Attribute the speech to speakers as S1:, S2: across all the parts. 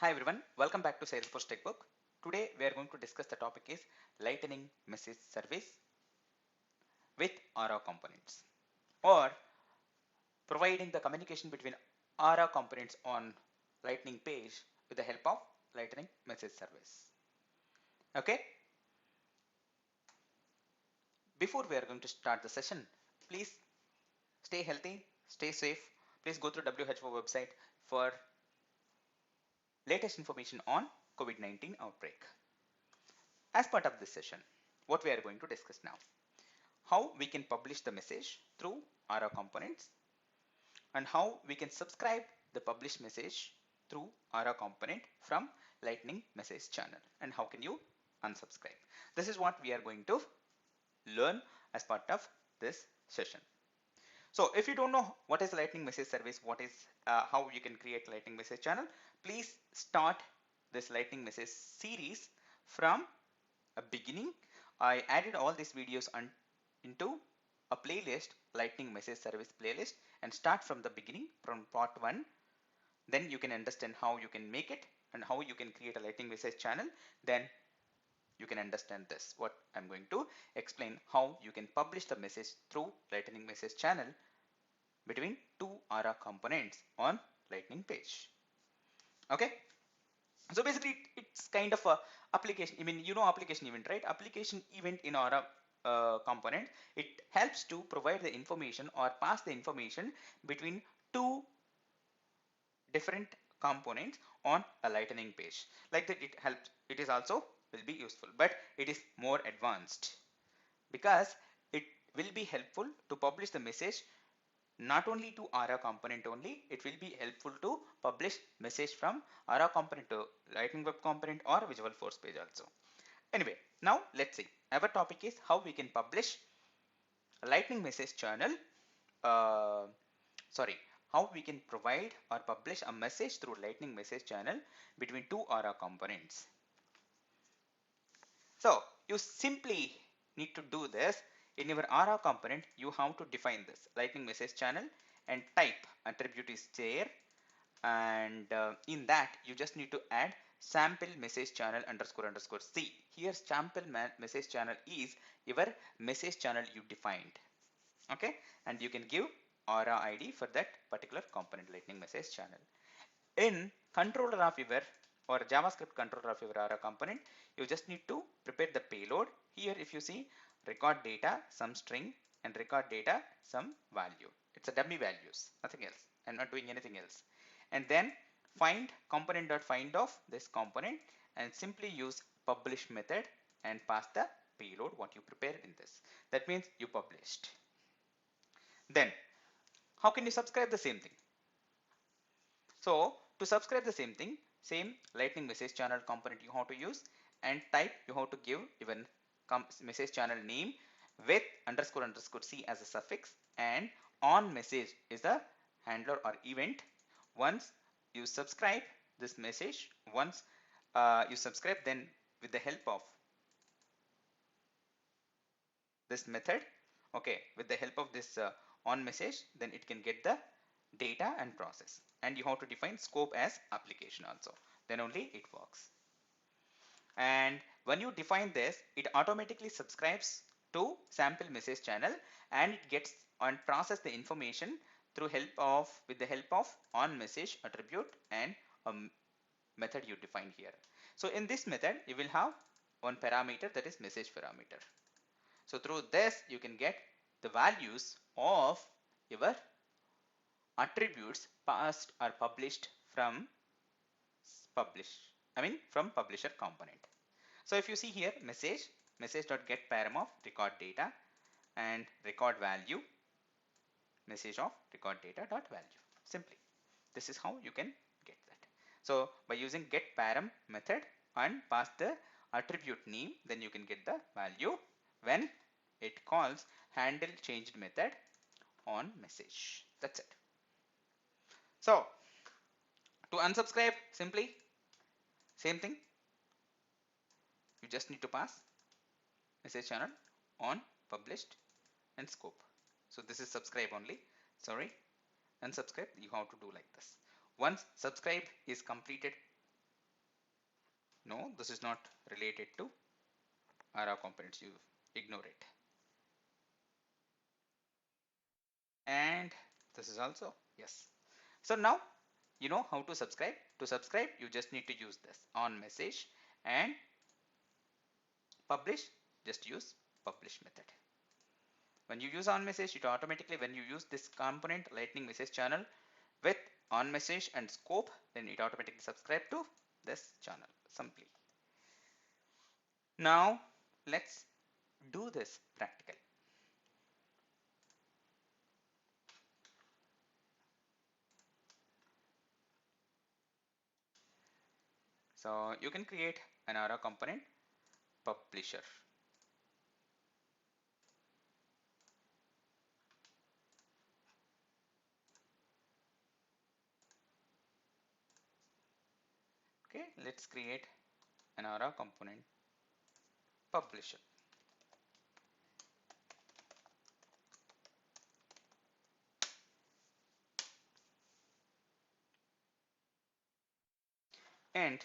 S1: Hi everyone, welcome back to Salesforce Textbook. Today we are going to discuss the topic is Lightning Message Service with Aura components, or providing the communication between Aura components on Lightning page with the help of Lightning Message Service. Okay, before we are going to start the session, please stay healthy, stay safe. Please go through WHO website for latest information on COVID-19 outbreak. As part of this session, what we are going to discuss now: how we can publish the message through Aura components, and how we can subscribe the published message through Aura component from Lightning message channel, and how can you unsubscribe. This is what we are going to learn as part of this session. So if you don't know what is Lightning message service, what is how you can create Lightning message channel, please start this Lightning message series from a beginning. I added all these videos into a playlist, Lightning message service playlist, and start from the beginning, from part 1. Then you can understand how you can make it and how you can create a Lightning message channel. Then you can understand this, what I'm going to explain, how you can publish the message through Lightning message channel between two Aura components on Lightning page. Okay, so basically it's kind of a application. I mean, you know application event, right? Application event in Aura component, it helps to provide the information or pass the information between two different components on a Lightning page. Like that, it helps. It is also will be useful, but it is more advanced because it will be helpful to publish the message not only to Aura component only. It will be helpful to publish message from Aura component to Lightning Web component or Visualforce page also. Anyway, now let's see. Our topic is how we can publish a Lightning message channel. Uh, sorry, how we can provide or publish a message through Lightning message channel between two Aura components. So you simply need to do this. In your Aura component, you have to define this Lightning message channel and type attribute is there, and in that you just need to add sample message channel underscore underscore c. Here sample message channel is your message channel you defined. Okay, and you can give Aura ID for that particular component, Lightning message channel. In controller of your or JavaScript controller of your Aura component, you just need to prepare the payload. Here if you see, record data some string and record data some value. It's a dummy values, nothing else. I'm not doing anything else. And then find component.find of this component and simply use publish method and pass the payload what you prepared in this. That means you published. Then how can you subscribe the same thing? So to subscribe the same thing, same Lightning message channel component you have to use, and type you have to give even message channel name with underscore underscore c as a suffix, and on message is the handler or event. Once you subscribe this message, once you subscribe, then with the help of this method, okay, with the help of this on message, then it can get the data and process, and you have to define scope as application also, then only it works. And when you define this, it automatically subscribes to sample message channel, and it gets and process the information through help of with the help of on message attribute and a method you define here. So in this method you will have one parameter, that is message parameter. So through this you can get the values of your attributes passed or published from from publisher component. So if you see here, message.get param of record data and record value, message of record data dot value. Simply, this is how you can get that. So by using get param method and pass the attribute name, then you can get the value when it calls handle changed method on message. That's it. So to unsubscribe, simply same thing. You just need to pass message channel on published and scope. So this is subscribe only. Sorry, unsubscribe you have to do like this. Once subscribe is completed, No, this is not related to ARA components. You ignore it. And this is also yes. So now you know how to subscribe. To subscribe, you just need to use this on message, and publish, just use publish method. When you use on message, it automatically, when you use this component lightning message channel with on message and scope, then it automatically subscribe to this channel simply. Now let's do this practical. So you can create an Aura component publisher. Okay, let's create an Aura component publisher. And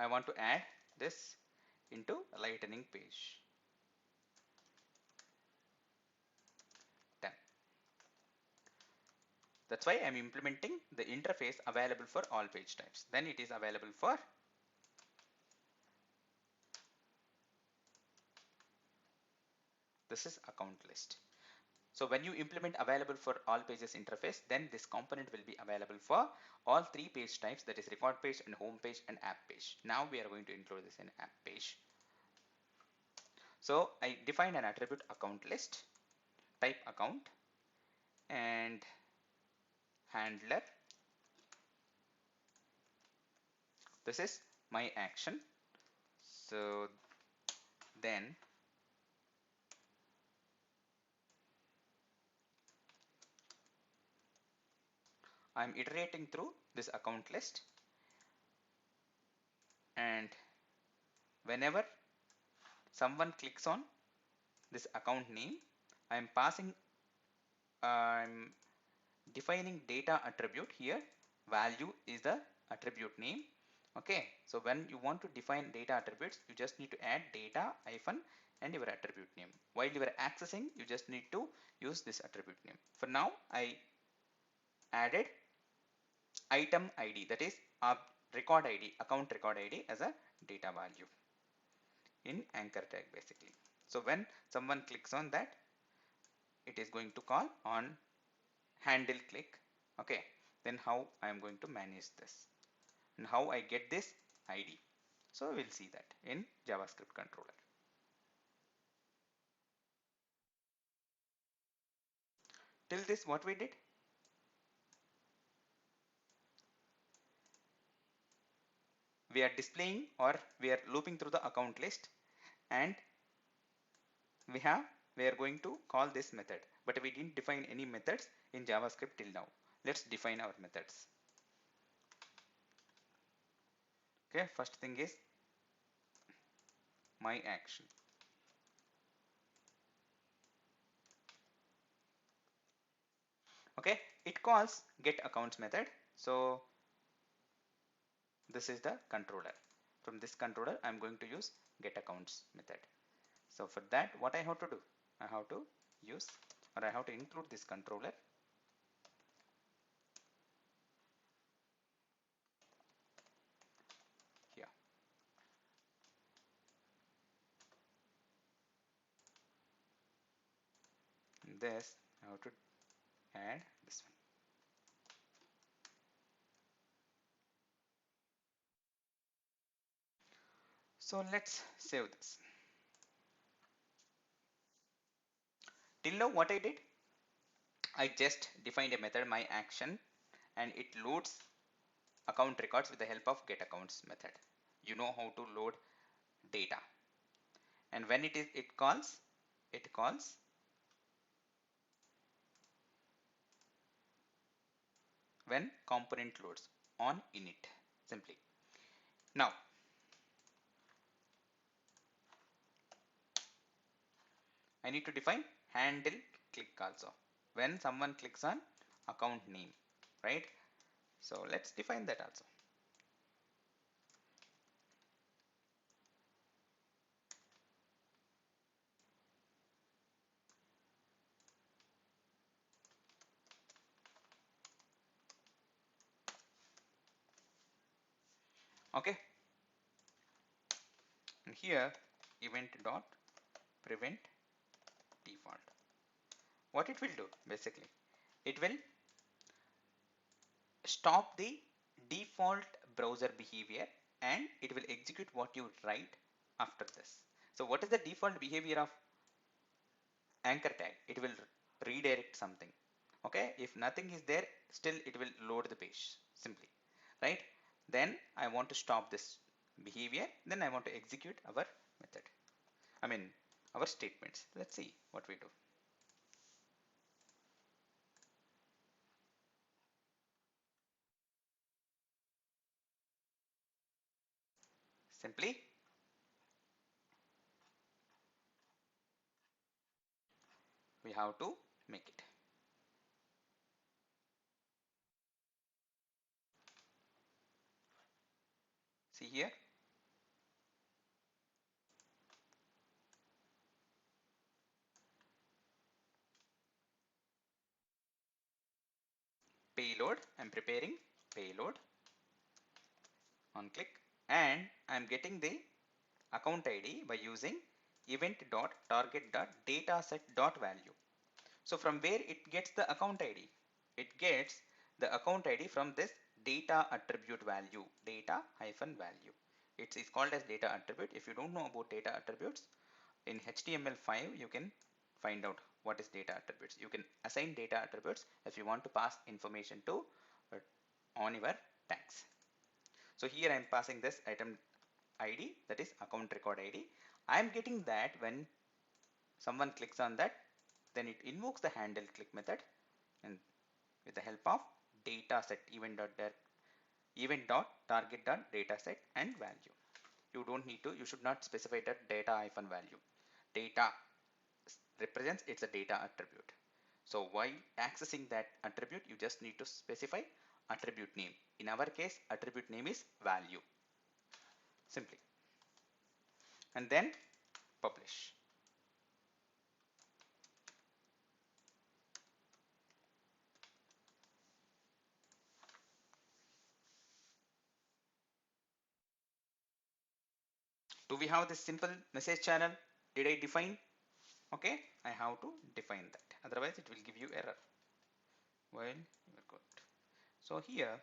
S1: I want to add this into a lightning page. Done. That's why I'm implementing the interface available for all page types. Then it is available for this is account list. So when you implement available for all pages interface, then this component will be available for all three page types, that is record page and home page and app page. Now we are going to include this in app page. So I define an attribute account list, type account, and handler. This is my action. So then I'm iterating through this account list, and whenever someone clicks on this account name, I'm defining data attribute here. Value is the attribute name. Okay, so when you want to define data attributes, you just need to add data hyphen and your attribute name. While you are accessing, you just need to use this attribute name. For now, I added item ID, that is record ID, account record ID as a data value in anchor tag basically. So when someone clicks on that, it is going to call on handle click. Okay, then how I am going to manage this and how I get this ID. So we'll see that in JavaScript controller. Till this, what we did, we are displaying or we are looping through the account list, and we are going to call this method, but we didn't define any methods in JavaScript till now. Let's define our methods. Okay, first thing is my action. Okay, it calls get accounts method. So this is the controller. From this controller, I'm going to use get accounts method. So for that, what I have to do, I have to use, or I have to include this controller. Here. In this, I have to add this one. So let's save this. Till now, what I did, I just defined a method, my action, and it loads account records with the help of get accounts method. You know how to load data. And when it calls when component loads on init simply. Now I need to define handle click also. When someone clicks on account name, right? So let's define that also. Okay, and here event dot prevent default. What it will do basically, it will stop the default browser behavior and it will execute what you write after this. So what is the default behavior of anchor tag? It will redirect something. Okay, if nothing is there, still it will load the page simply, right? Then I want to stop this behavior, then I want to execute our method, I mean our statements. Let's see what we do. Simply we have to make it. See here, payload, I'm preparing payload on click, and I'm getting the account ID by using event.target.dataset.value. So from where it gets the account ID? It gets the account ID from this data attribute value, data hyphen value. It's called as data attribute. If you don't know about data attributes, in HTML5 you can find out what is data attributes. You can assign data attributes if you want to pass information to on your tags. So here I am passing this item ID, that is account record ID. I am getting that when someone clicks on that, then it invokes the handle click method and with the help of data set event.target.dataset and value. You don't need to, you should not specify that data hyphen value. Data represents, it's a data attribute. So while accessing that attribute, you just need to specify attribute name. In our case, attribute name is value. Simply. And then publish. Do we have this simple message channel? Did I define? Okay, I have to define that. Otherwise, it will give you error. Well, you're good. So here,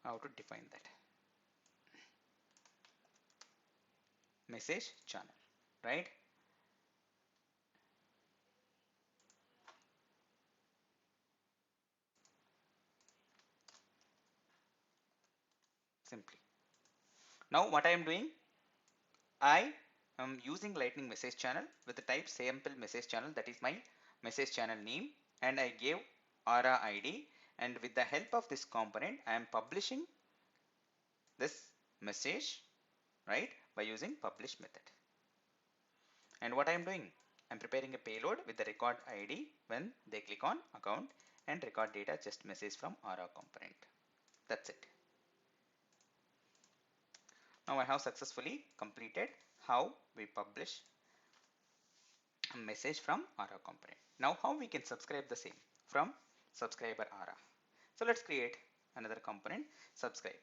S1: I have to define that message channel, right? Simply. Now, what I am doing, I am using Lightning message channel with the type sample message channel. That is my message channel name, and I gave Aura ID. And with the help of this component, I am publishing this message, right, by using publish method. And what I am doing, I'm preparing a payload with the record ID when they click on account, and record data just message from Aura component. That's it. Now I have successfully completed how we publish a message from Aura component. Now how we can subscribe the same from subscriber Aura. So let's create another component, subscriber.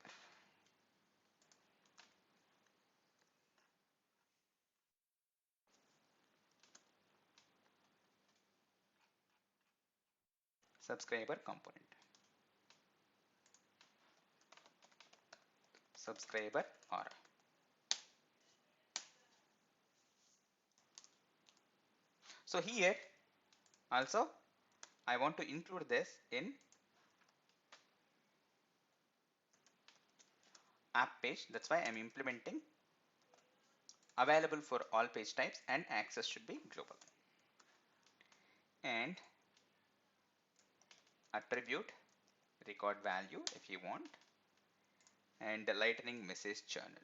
S1: Subscriber component. Subscriber Aura. So here also I want to include this in app page. That's why I'm implementing available for all page types and access should be global. And attribute record value if you want, and the lightning message channel,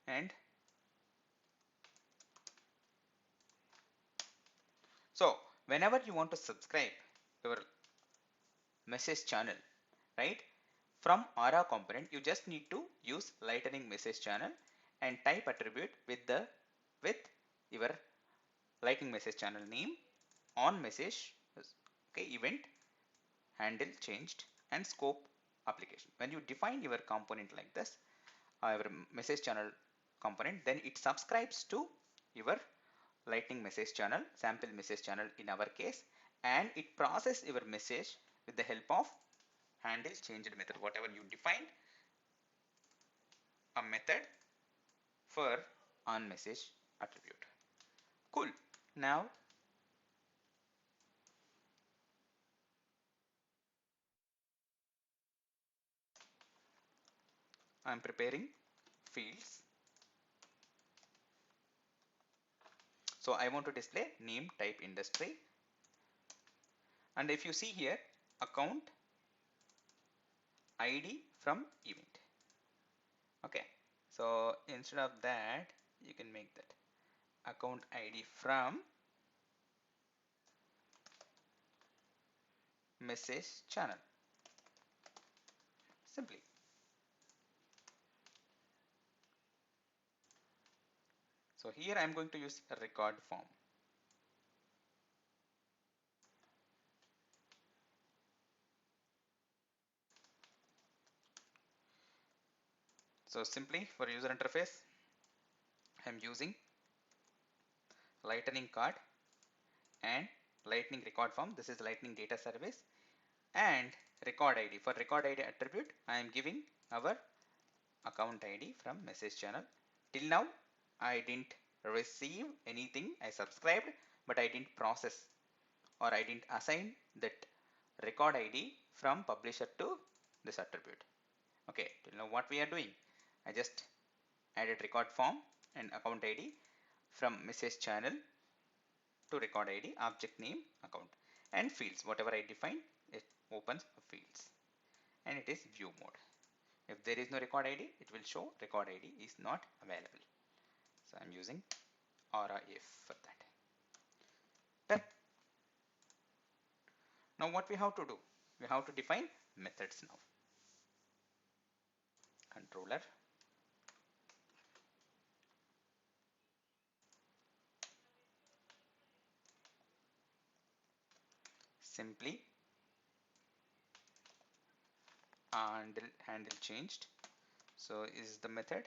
S1: and So whenever you want to subscribe your message channel, right, from Aura component, you just need to use lightning message channel and type attribute with your lightning message channel name, on message, okay, event, handle changed, and scope application. When you define your component like this, your message channel component, then it subscribes to your lightning message channel, sample message channel in our case, and it process your message with the help of handle changed method. Whatever you define a method for on message attribute. Cool. Now I'm preparing fields. So I want to display name, type, industry, and if you see here, account ID from event. Okay, so instead of that, you can make that account ID from message channel. Simply. So here I'm going to use a record form. So simply for user interface, I'm using lightning card and lightning record form. This is lightning data service and record ID. For record ID attribute, I am giving our account ID from message channel. Till now, I didn't receive anything. I subscribed, but I didn't process or I didn't assign that record ID from publisher to this attribute. Okay, till now what we are doing, I just added record form and account ID from message channel to record ID, object name, account, and fields. Whatever I define, it opens fields and it is view mode. If there is no record ID, it will show record ID is not available. So I'm using Aura if for that. Done. Now what we have to do? We have to define methods now. Controller, simply handle changed. So is the method.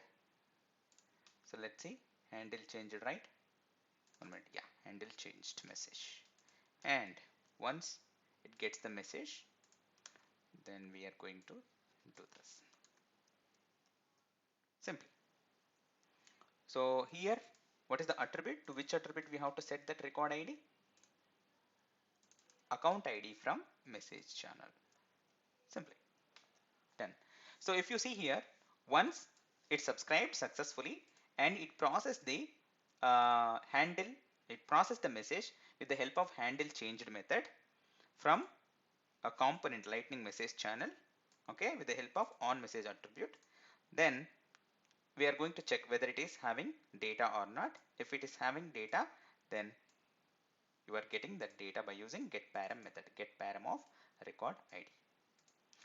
S1: So let's see, handle changed, right? 1 minute, yeah, handle changed message. And once it gets the message, then we are going to do this. Simply. So here, what is the attribute? To which attribute we have to set that record ID? Account ID from message channel. Simply. Done. So if you see here, once it subscribed successfully and it processed the handle, it processed the message with the help of handle changed method from a component lightning message channel, okay, with the help of on message attribute. Then we are going to check whether it is having data or not. If it is having data, then you are getting that data by using getParam method, getParam of record ID.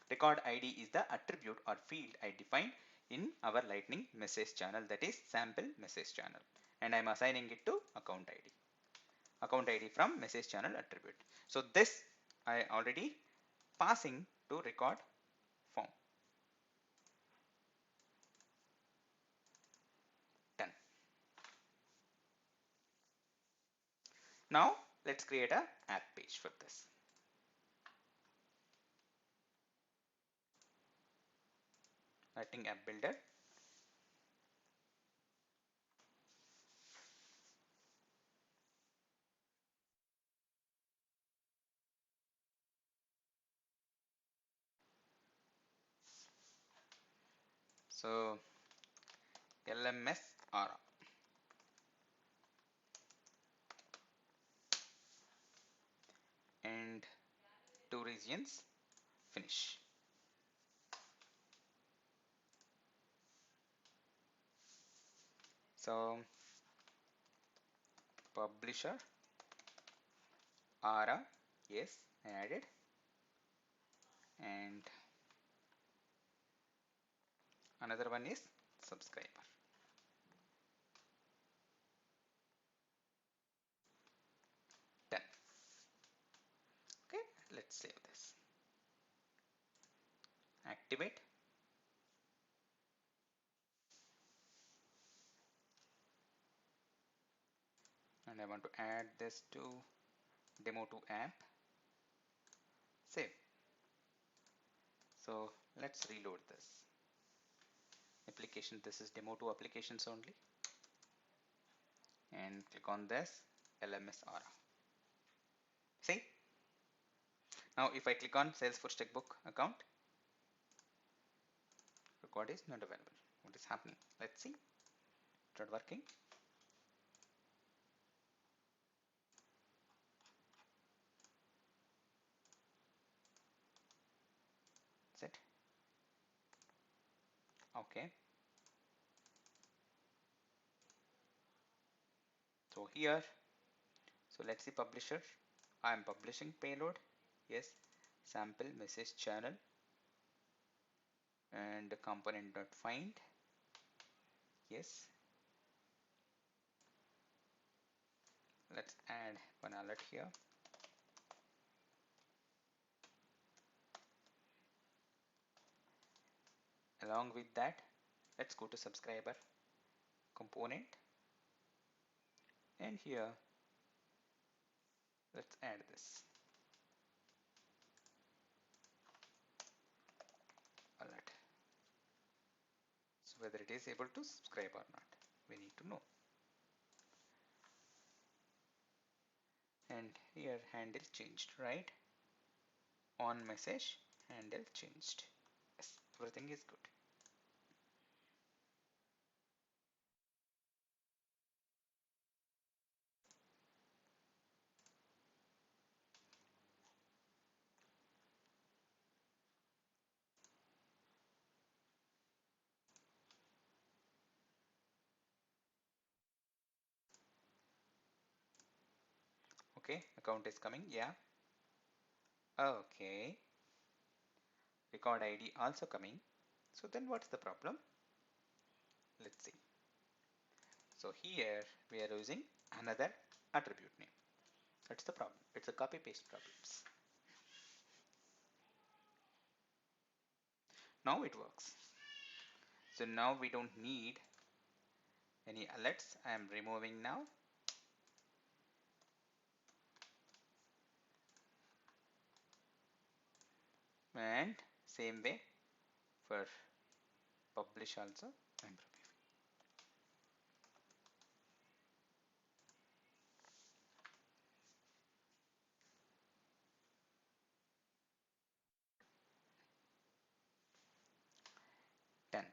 S1: Record ID is the attribute or field I define in our lightning message channel, that is sample message channel, and I'm assigning it to account ID. Account ID from message channel attribute. So this I already passing to record form. Done. Now let's create a app page for this. Lightning app builder. So LMS Aura. And two regions, finish. So publisher Ara, yes, I added, and another one is subscriber. Done. Okay, let's save this. Activate. And I want to add this to demo2 app. Save. So let's reload this application. This is demo2 applications only, and click on this LMS Aura. See, now if I click on Salesforce Checkbook account, record is not available. What is happening? Let's see. It's not working. Is it? Okay. So here, so let's see publisher. I am publishing payload. Yes. Sample message channel and component.find. Yes. Let's add one alert here. Along with that, let's go to subscriber component, and here let's add this alert. So whether it is able to subscribe or not, we need to know. And here handle changed, right? On message handle changed. Yes, everything is good. Okay, account is coming. Yeah. Okay. Record ID also coming. So then what's the problem? Let's see. So here we are using another attribute name. That's the problem. It's a copy paste problems. Now it works. So now we don't need any alerts. I am removing now. And same way for publish also I'm removing. Done.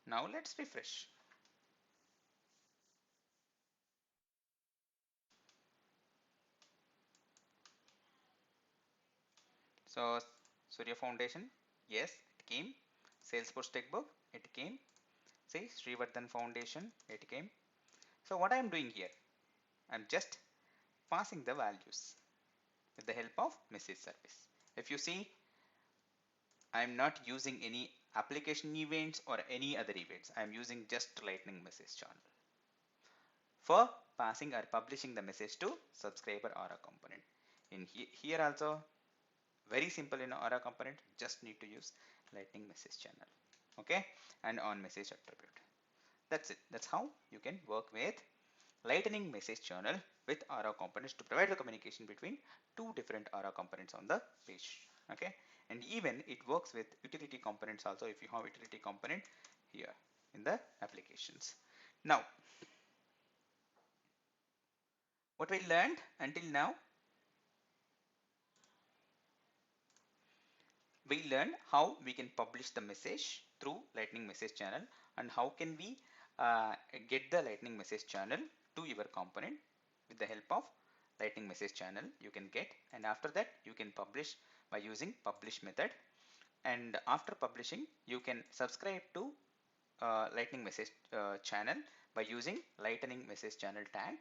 S1: Now let's refresh. So Surya Foundation, yes, it came. Salesforce Techbook, it came. See, Srivardhan Foundation, it came. So what I am doing here, I'm just passing the values with the help of message service. If you see, I'm not using any application events or any other events. I'm using just Lightning message channel for passing or publishing the message to subscriber Aura component. In here also, very simple in Aura component, just need to use Lightning message channel. Okay, and on message attribute. That's it. That's how you can work with Lightning message channel with Aura components to provide the communication between two different Aura components on the page. Okay, and even it works with utility components also if you have utility component here in the applications. Now, what we learned until now, we learned how we can publish the message through Lightning message channel and how can we get the Lightning message channel to your component with the help of Lightning message channel you can get, and after that you can publish by using publish method, and after publishing you can subscribe to Lightning message channel by using Lightning message channel tag,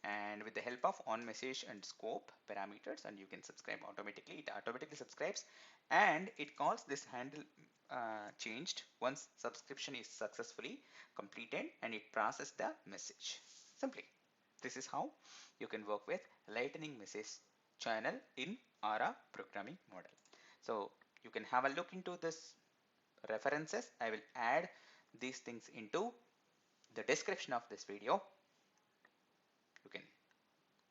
S1: and with the help of on message and scope parameters, and you can subscribe automatically. It automatically subscribes and it calls this handle changed once subscription is successfully completed, and it processes the message. Simply, this is how you can work with lightning message channel in Aura programming model. So you can have a look into this references. I will add these things into the description of this video. You can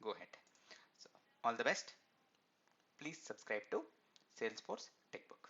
S1: go ahead. So all the best. Please subscribe to Salesforce Textbook.